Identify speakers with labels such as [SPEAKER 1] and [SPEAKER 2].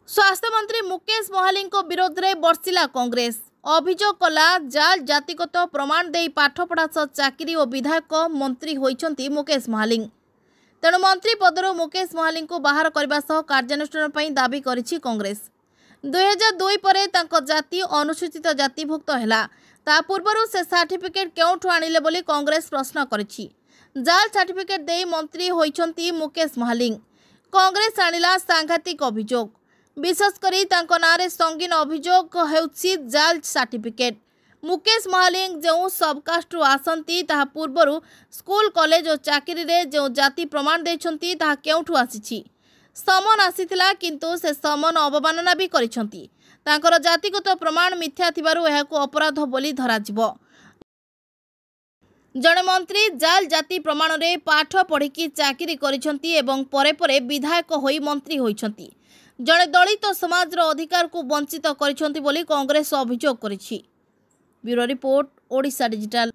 [SPEAKER 1] स्वास्थ्य मंत्री मुकेश महाली विरोध में बर्षिला कांग्रेस अभियोग कला जाल जातिगत प्रमाण दे पाठपढ़ा सह चाकरी और विधायक मंत्री होइछंती मुकेश महाली। तेणु मंत्री पदर मुकेश महाली बाहर करने सह कार्यानुष्ठान पर दाबी करिछि कांग्रेस। 2002 पर तांको जाति अनुसूचित जातिभुक्त हैला। ता पूर्वरु से सर्टिफिकेट केउठु आनिले बोली कांग्रेस प्रश्न करिछि। जाल सर्टिफिकेट दे मंत्री होइछंती मुकेश महाली। कांग्रेस आनिला सांघातिक अभियोग। विशेषकर तांको नारे संगीन अभियोग हेउछि जाल सर्टिफिकेट। मुकेश महाली जो सबकास्ट आसंती ताहा पूर्वरु स्कूल कॉलेज और चाकरी रे जो जाति प्रमाण देछंती ताहा केउठु आसीछि। समन आसीथिला किंतु से समन अवमानना भी करिछंती। तांकर जातिगत प्रमाण मिथ्या थिबारु एहाकु अपराध बोली धराजिबो। जड़े मंत्री जाल जाति प्रमाण रे पाठ पढ़ी चाकरी करिछंती एवं परे परे विधायक होई मंत्री होइछंती। जड़े दलित समाज अधिकार को वंचित करिछंती बोली कांग्रेस अभियोग करिछि। Bureau report, Odisha digital.